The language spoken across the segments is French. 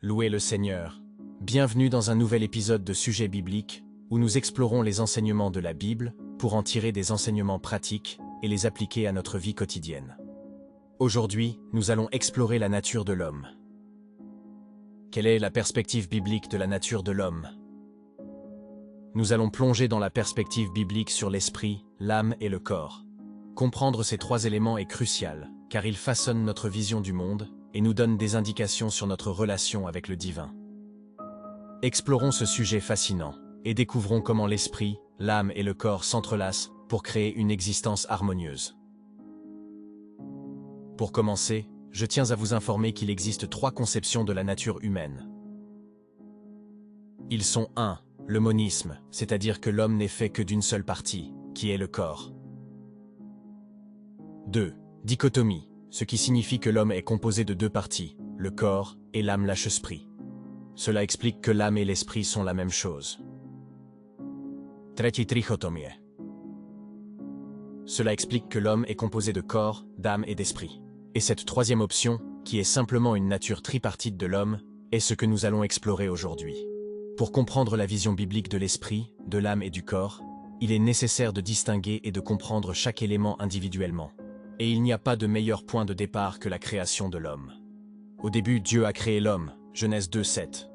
louez le Seigneur. Bienvenue dans un nouvel épisode de Sujets bibliques, où nous explorons les enseignements de la Bible pour en tirer des enseignements pratiques et les appliquer à notre vie quotidienne. Aujourd'hui, nous allons explorer la nature de l'homme. Quelle est la perspective biblique de la nature de l'homme? Nous allons plonger dans la perspective biblique sur l'esprit, l'âme et le corps. Comprendre ces trois éléments est crucial, car ils façonnent notre vision du monde et nous donnent des indications sur notre relation avec le divin. Explorons ce sujet fascinant et découvrons comment l'esprit, l'âme et le corps s'entrelacent pour créer une existence harmonieuse. Pour commencer, je tiens à vous informer qu'il existe trois conceptions de la nature humaine. Ils sont 1. Le monisme, c'est-à-dire que l'homme n'est fait que d'une seule partie, qui est le corps. 2. Dichotomie, ce qui signifie que l'homme est composé de deux parties, le corps et l'âme lâche-esprit. Cela explique que l'âme et l'esprit sont la même chose. 3. Trichotomie. Cela explique que l'homme est composé de corps, d'âme et d'esprit. Et cette troisième option, qui est simplement une nature tripartite de l'homme, est ce que nous allons explorer aujourd'hui. Pour comprendre la vision biblique de l'esprit, de l'âme et du corps, il est nécessaire de distinguer et de comprendre chaque élément individuellement. Et il n'y a pas de meilleur point de départ que la création de l'homme. Au début, Dieu a créé l'homme, Genèse 2:7.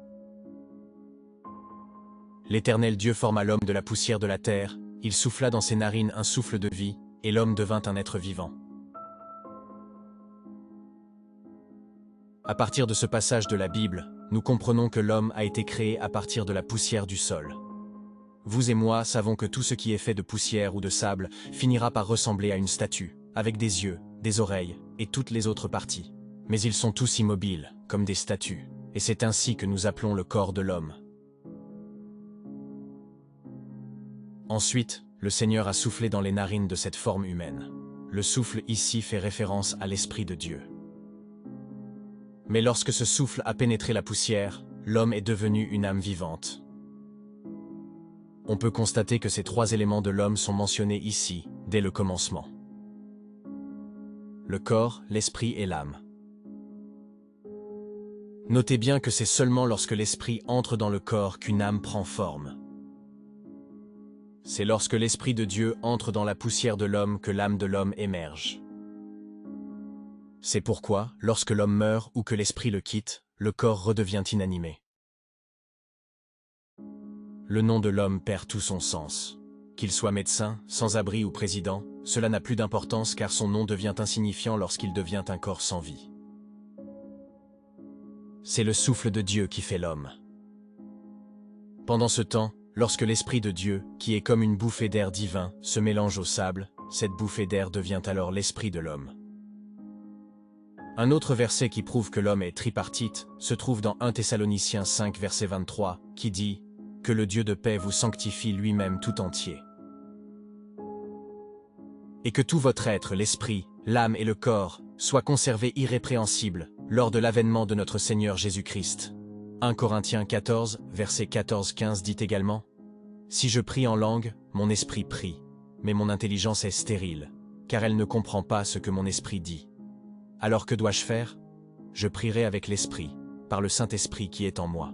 L'Éternel Dieu forma l'homme de la poussière de la terre, il souffla dans ses narines un souffle de vie, et l'homme devint un être vivant. À partir de ce passage de la Bible, nous comprenons que l'homme a été créé à partir de la poussière du sol. Vous et moi savons que tout ce qui est fait de poussière ou de sable finira par ressembler à une statue, avec des yeux, des oreilles et toutes les autres parties. Mais ils sont tous immobiles, comme des statues, et c'est ainsi que nous appelons le corps de l'homme. Ensuite, le Seigneur a soufflé dans les narines de cette forme humaine. Le souffle ici fait référence à l'Esprit de Dieu. Mais lorsque ce souffle a pénétré la poussière, l'homme est devenu une âme vivante. On peut constater que ces trois éléments de l'homme sont mentionnés ici, dès le commencement. Le corps, l'esprit et l'âme. Notez bien que c'est seulement lorsque l'esprit entre dans le corps qu'une âme prend forme. C'est lorsque l'Esprit de Dieu entre dans la poussière de l'homme que l'âme de l'homme émerge. C'est pourquoi, lorsque l'homme meurt ou que l'esprit le quitte, le corps redevient inanimé. Le nom de l'homme perd tout son sens. Qu'il soit médecin, sans-abri ou président, cela n'a plus d'importance car son nom devient insignifiant lorsqu'il devient un corps sans vie. C'est le souffle de Dieu qui fait l'homme. Pendant ce temps, lorsque l'Esprit de Dieu, qui est comme une bouffée d'air divin, se mélange au sable, cette bouffée d'air devient alors l'esprit de l'homme. Un autre verset qui prouve que l'homme est tripartite se trouve dans 1 Thessaloniciens 5 verset 23, qui dit « Que le Dieu de paix vous sanctifie lui-même tout entier. Et que tout votre être, l'esprit, l'âme et le corps, soient conservés irrépréhensibles lors de l'avènement de notre Seigneur Jésus-Christ. » 1 Corinthiens 14, verset 14-15 dit également « Si je prie en langue, mon esprit prie, mais mon intelligence est stérile, car elle ne comprend pas ce que mon esprit dit. Alors que dois-je faire? Je prierai avec l'esprit, par le Saint-Esprit qui est en moi.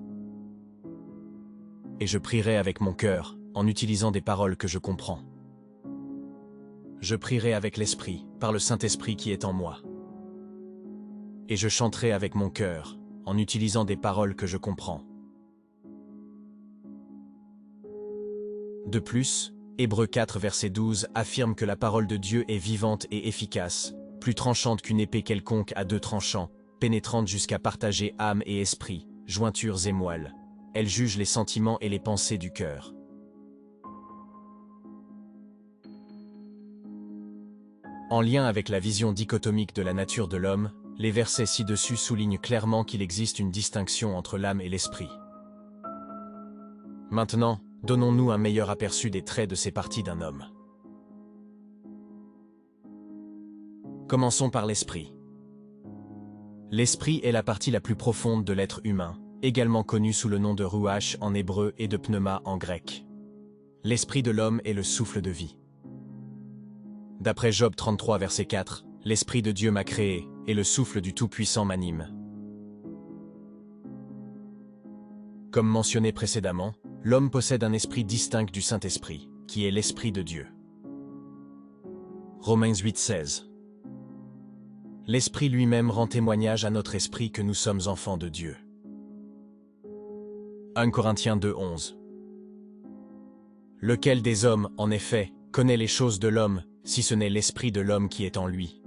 Et je prierai avec mon cœur, en utilisant des paroles que je comprends. Je prierai avec l'esprit, par le Saint-Esprit qui est en moi. Et je chanterai avec mon cœur, en utilisant des paroles que je comprends. » De plus, Hébreux 4 verset 12 affirme que la parole de Dieu est vivante et efficace, plus tranchante qu'une épée quelconque à deux tranchants, pénétrante jusqu'à partager âme et esprit, jointures et moelles. Elle juge les sentiments et les pensées du cœur. En lien avec la vision dichotomique de la nature de l'homme, les versets ci-dessus soulignent clairement qu'il existe une distinction entre l'âme et l'esprit. Maintenant, donnons-nous un meilleur aperçu des traits de ces parties d'un homme. Commençons par l'esprit. L'esprit est la partie la plus profonde de l'être humain, également connue sous le nom de ruach en hébreu et de pneuma en grec. L'esprit de l'homme est le souffle de vie. D'après Job 33 verset 4, l'Esprit de Dieu m'a créé, et le souffle du Tout-Puissant m'anime. Comme mentionné précédemment, l'homme possède un esprit distinct du Saint-Esprit, qui est l'Esprit de Dieu. Romains 8,16. L'Esprit lui-même rend témoignage à notre esprit que nous sommes enfants de Dieu. 1 Corinthiens 2,11. Lequel des hommes, en effet, connaît les choses de l'homme, si ce n'est l'Esprit de l'homme qui est en lui?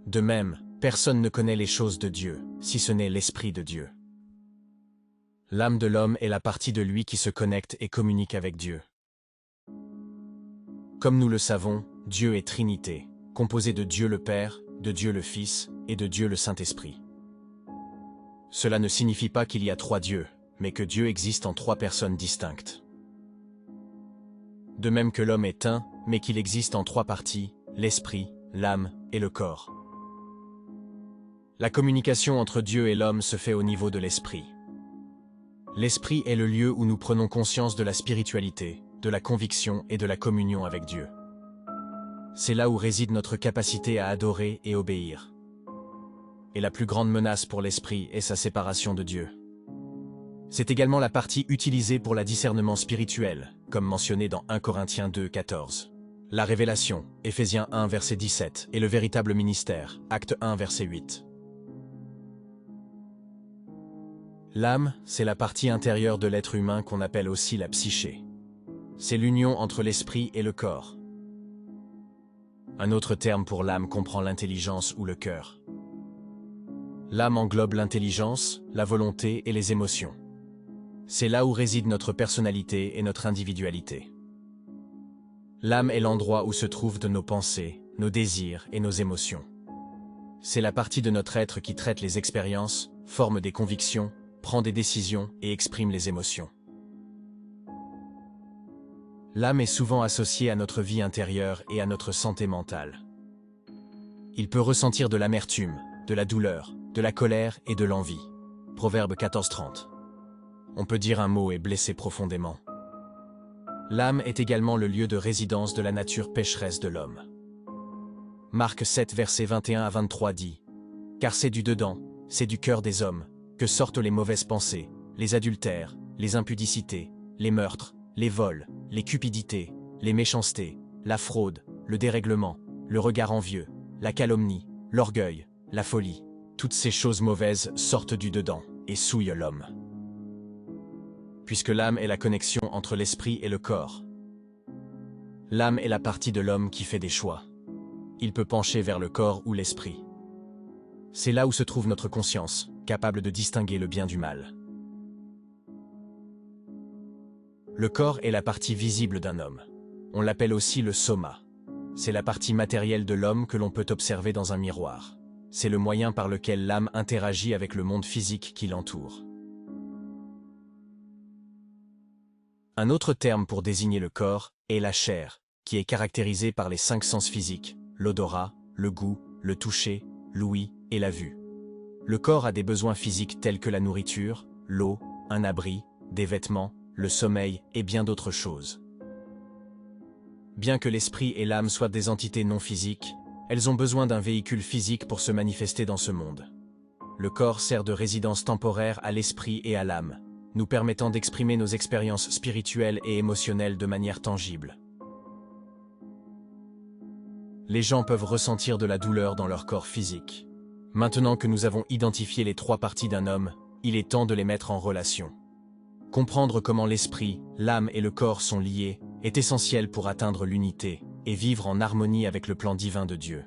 De même, personne ne connaît les choses de Dieu, si ce n'est l'Esprit de Dieu. L'âme de l'homme est la partie de lui qui se connecte et communique avec Dieu. Comme nous le savons, Dieu est Trinité, composé de Dieu le Père, de Dieu le Fils et de Dieu le Saint-Esprit. Cela ne signifie pas qu'il y a trois dieux, mais que Dieu existe en trois personnes distinctes. De même que l'homme est un, mais qu'il existe en trois parties, l'esprit, l'âme et le corps. La communication entre Dieu et l'homme se fait au niveau de l'esprit. L'esprit est le lieu où nous prenons conscience de la spiritualité, de la conviction et de la communion avec Dieu. C'est là où réside notre capacité à adorer et obéir. Et la plus grande menace pour l'esprit est sa séparation de Dieu. C'est également la partie utilisée pour le discernement spirituel, comme mentionné dans 1 Corinthiens 2, 14. La révélation, Éphésiens 1, verset 17, et le véritable ministère, Actes 1, verset 8. L'âme, c'est la partie intérieure de l'être humain qu'on appelle aussi la psyché. C'est l'union entre l'esprit et le corps. Un autre terme pour l'âme comprend l'intelligence ou le cœur. L'âme englobe l'intelligence, la volonté et les émotions. C'est là où réside notre personnalité et notre individualité. L'âme est l'endroit où se trouvent de nos pensées, nos désirs et nos émotions. C'est la partie de notre être qui traite les expériences, forme des convictions, prend des décisions et exprime les émotions. L'âme est souvent associée à notre vie intérieure et à notre santé mentale. Il peut ressentir de l'amertume, de la douleur, de la colère et de l'envie. Proverbe 14:30. On peut dire un mot et blesser profondément. L'âme est également le lieu de résidence de la nature pécheresse de l'homme. Marc 7, versets 21 à 23 dit « Car c'est du dedans, c'est du cœur des hommes, que sortent les mauvaises pensées, les adultères, les impudicités, les meurtres, les vols, les cupidités, les méchancetés, la fraude, le dérèglement, le regard envieux, la calomnie, l'orgueil, la folie. Toutes ces choses mauvaises sortent du dedans et souillent l'homme. » Puisque l'âme est la connexion entre l'esprit et le corps. L'âme est la partie de l'homme qui fait des choix. Il peut pencher vers le corps ou l'esprit. C'est là où se trouve notre conscience, capable de distinguer le bien du mal. Le corps est la partie visible d'un homme. On l'appelle aussi le soma. C'est la partie matérielle de l'homme que l'on peut observer dans un miroir. C'est le moyen par lequel l'âme interagit avec le monde physique qui l'entoure. Un autre terme pour désigner le corps est la chair, qui est caractérisée par les 5 sens physiques, l'odorat, le goût, le toucher, l'ouïe et la vue. Le corps a des besoins physiques tels que la nourriture, l'eau, un abri, des vêtements, le sommeil et bien d'autres choses. Bien que l'esprit et l'âme soient des entités non physiques, elles ont besoin d'un véhicule physique pour se manifester dans ce monde. Le corps sert de résidence temporaire à l'esprit et à l'âme, nous permettant d'exprimer nos expériences spirituelles et émotionnelles de manière tangible. Les gens peuvent ressentir de la douleur dans leur corps physique. Maintenant que nous avons identifié les 3 parties d'un homme, il est temps de les mettre en relation. Comprendre comment l'esprit, l'âme et le corps sont liés est essentiel pour atteindre l'unité et vivre en harmonie avec le plan divin de Dieu.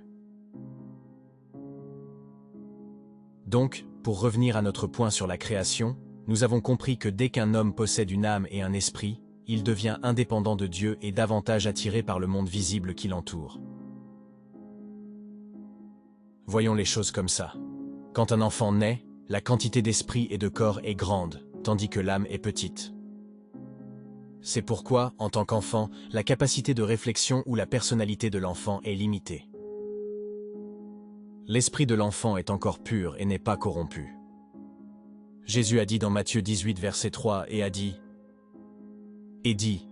Donc, pour revenir à notre point sur la création, nous avons compris que dès qu'un homme possède une âme et un esprit, il devient indépendant de Dieu et davantage attiré par le monde visible qui l'entoure. Voyons les choses comme ça. Quand un enfant naît, la quantité d'esprit et de corps est grande, tandis que l'âme est petite. C'est pourquoi, en tant qu'enfant, la capacité de réflexion ou la personnalité de l'enfant est limitée. L'esprit de l'enfant est encore pur et n'est pas corrompu. Jésus a dit dans Matthieu 18, verset 3, et a dit « Et dit,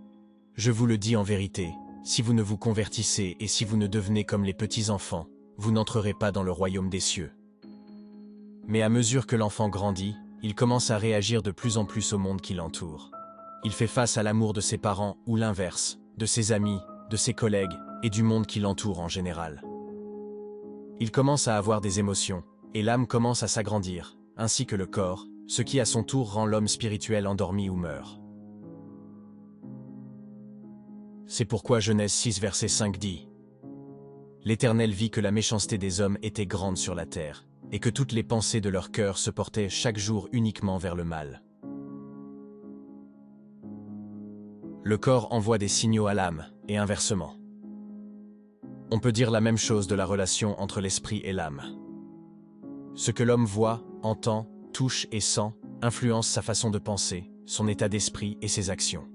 je vous le dis en vérité, si vous ne vous convertissez et si vous ne devenez comme les petits-enfants, vous n'entrerez pas dans le royaume des cieux. » Mais à mesure que l'enfant grandit, il commence à réagir de plus en plus au monde qui l'entoure. Il fait face à l'amour de ses parents ou l'inverse, de ses amis, de ses collègues et du monde qui l'entoure en général. Il commence à avoir des émotions, et l'âme commence à s'agrandir, ainsi que le corps, ce qui à son tour rend l'homme spirituel endormi ou meurt. C'est pourquoi Genèse 6 verset 5 dit « L'Éternel vit que la méchanceté des hommes était grande sur la terre, et que toutes les pensées de leur cœur se portaient chaque jour uniquement vers le mal. » Le corps envoie des signaux à l'âme, et inversement. On peut dire la même chose de la relation entre l'esprit et l'âme. Ce que l'homme voit, entend, touche et sent influence sa façon de penser, son état d'esprit et ses actions.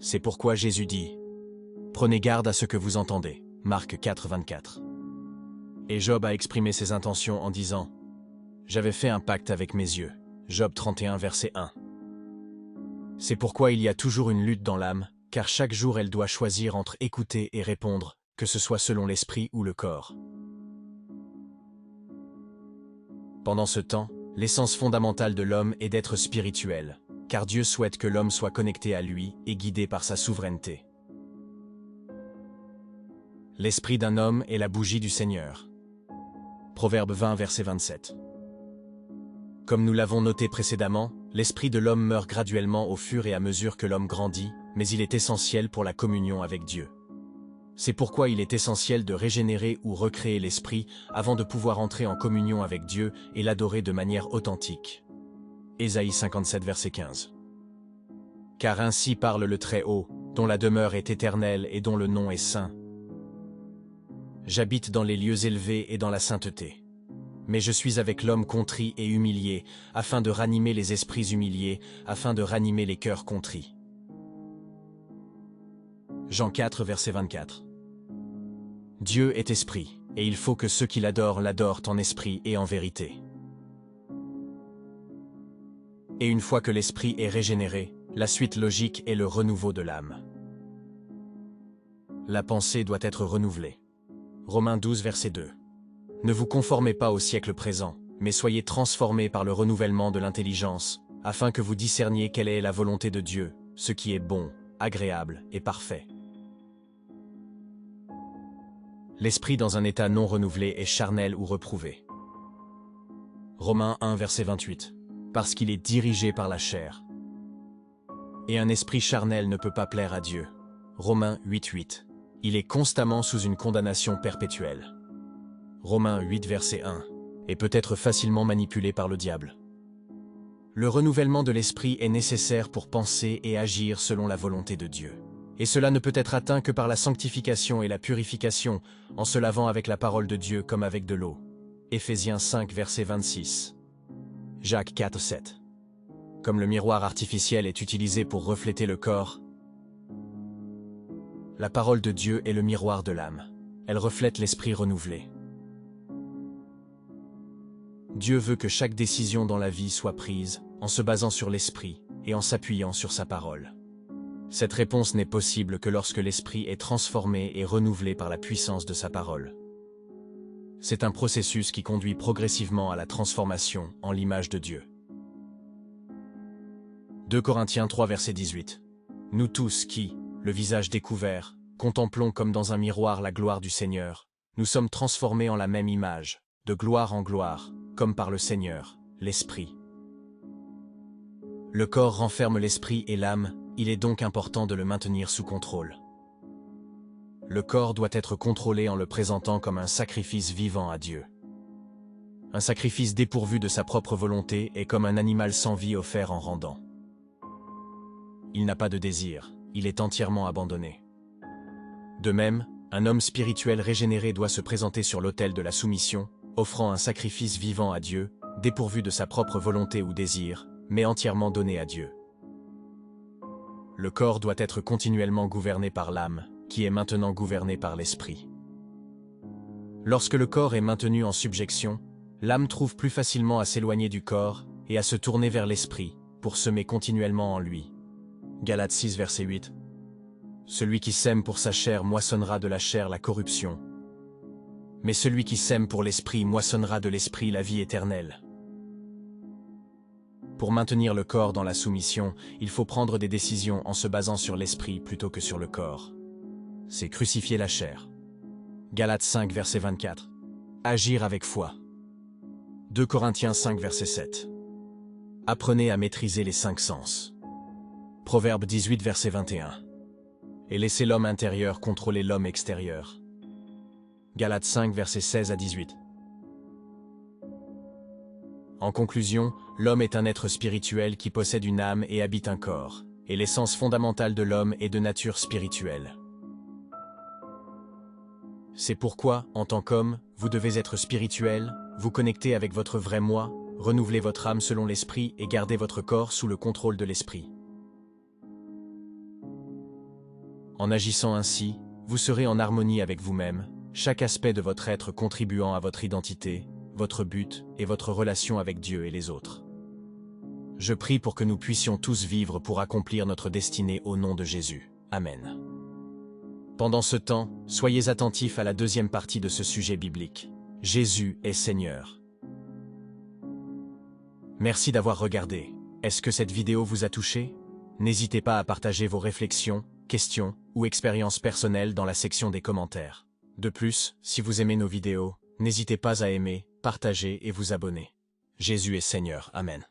C'est pourquoi Jésus dit « Prenez garde à ce que vous entendez » Marc 4, 24. Et Job a exprimé ses intentions en disant « J'avais fait un pacte avec mes yeux » Job 31, verset 1. C'est pourquoi il y a toujours une lutte dans l'âme, car chaque jour elle doit choisir entre écouter et répondre, que ce soit selon l'esprit ou le corps. Pendant ce temps, l'essence fondamentale de l'homme est d'être spirituel, car Dieu souhaite que l'homme soit connecté à lui et guidé par sa souveraineté. L'esprit d'un homme est la bougie du Seigneur. Proverbe 20, verset 27. Comme nous l'avons noté précédemment, l'esprit de l'homme meurt graduellement au fur et à mesure que l'homme grandit, mais il est essentiel pour la communion avec Dieu. C'est pourquoi il est essentiel de régénérer ou recréer l'esprit avant de pouvoir entrer en communion avec Dieu et l'adorer de manière authentique. Ésaïe 57, verset 15. Car ainsi parle le Très-Haut, dont la demeure est éternelle et dont le nom est saint. J'habite dans les lieux élevés et dans la sainteté. Mais je suis avec l'homme contrit et humilié, afin de ranimer les esprits humiliés, afin de ranimer les cœurs contrits. Jean 4, verset 24. Dieu est esprit, et il faut que ceux qui l'adorent l'adorent en esprit et en vérité. Et une fois que l'esprit est régénéré, la suite logique est le renouveau de l'âme. La pensée doit être renouvelée. Romains 12, verset 2. Ne vous conformez pas au siècle présent, mais soyez transformés par le renouvellement de l'intelligence, afin que vous discerniez quelle est la volonté de Dieu, ce qui est bon, agréable et parfait. L'esprit dans un état non renouvelé est charnel ou reprouvé. Romains 1, verset 28. Parce qu'il est dirigé par la chair. Et un esprit charnel ne peut pas plaire à Dieu. Romains 8, 8. Il est constamment sous une condamnation perpétuelle. Romains 8, verset 1. Et peut être facilement manipulé par le diable. Le renouvellement de l'esprit est nécessaire pour penser et agir selon la volonté de Dieu. Et cela ne peut être atteint que par la sanctification et la purification, en se lavant avec la parole de Dieu comme avec de l'eau. Éphésiens 5, verset 26. Jacques 4, 7. Comme le miroir artificiel est utilisé pour refléter le corps, la parole de Dieu est le miroir de l'âme. Elle reflète l'esprit renouvelé. Dieu veut que chaque décision dans la vie soit prise en se basant sur l'esprit et en s'appuyant sur sa parole. Cette réponse n'est possible que lorsque l'esprit est transformé et renouvelé par la puissance de sa parole. C'est un processus qui conduit progressivement à la transformation en l'image de Dieu. 2 Corinthiens 3, verset 18. Nous tous qui, le visage découvert, contemplons comme dans un miroir la gloire du Seigneur, nous sommes transformés en la même image, de gloire en gloire, comme par le Seigneur, l'Esprit. Le corps renferme l'esprit et l'âme, il est donc important de le maintenir sous contrôle. Le corps doit être contrôlé en le présentant comme un sacrifice vivant à Dieu. Un sacrifice dépourvu de sa propre volonté est comme un animal sans vie offert en rendant. Il n'a pas de désir, il est entièrement abandonné. De même, un homme spirituel régénéré doit se présenter sur l'autel de la soumission, offrant un sacrifice vivant à Dieu, dépourvu de sa propre volonté ou désir, mais entièrement donné à Dieu. Le corps doit être continuellement gouverné par l'âme, qui est maintenant gouvernée par l'esprit. Lorsque le corps est maintenu en subjection, l'âme trouve plus facilement à s'éloigner du corps et à se tourner vers l'esprit, pour semer continuellement en lui. Galates 6, verset 8. Celui qui sème pour sa chair moissonnera de la chair la corruption, mais celui qui sème pour l'esprit moissonnera de l'esprit la vie éternelle. Pour maintenir le corps dans la soumission, il faut prendre des décisions en se basant sur l'esprit plutôt que sur le corps. C'est crucifier la chair. Galates 5, verset 24. Agir avec foi. 2 Corinthiens 5, verset 7. Apprenez à maîtriser les 5 sens. Proverbe 18, verset 21. Et laissez l'homme intérieur contrôler l'homme extérieur. Galates 5, verset 16 à 18. En conclusion, l'homme est un être spirituel qui possède une âme et habite un corps, et l'essence fondamentale de l'homme est de nature spirituelle. C'est pourquoi, en tant qu'homme, vous devez être spirituel, vous connecter avec votre vrai moi, renouveler votre âme selon l'esprit et garder votre corps sous le contrôle de l'esprit. En agissant ainsi, vous serez en harmonie avec vous-même, chaque aspect de votre être contribuant à votre identité, votre but et votre relation avec Dieu et les autres. Je prie pour que nous puissions tous vivre pour accomplir notre destinée au nom de Jésus. Amen. Pendant ce temps, soyez attentifs à la deuxième partie de ce sujet biblique. Jésus est Seigneur. Merci d'avoir regardé. Est-ce que cette vidéo vous a touché? N'hésitez pas à partager vos réflexions, questions ou expériences personnelles dans la section des commentaires. De plus, si vous aimez nos vidéos, n'hésitez pas à aimer, partager et vous abonner. Jésus est Seigneur. Amen.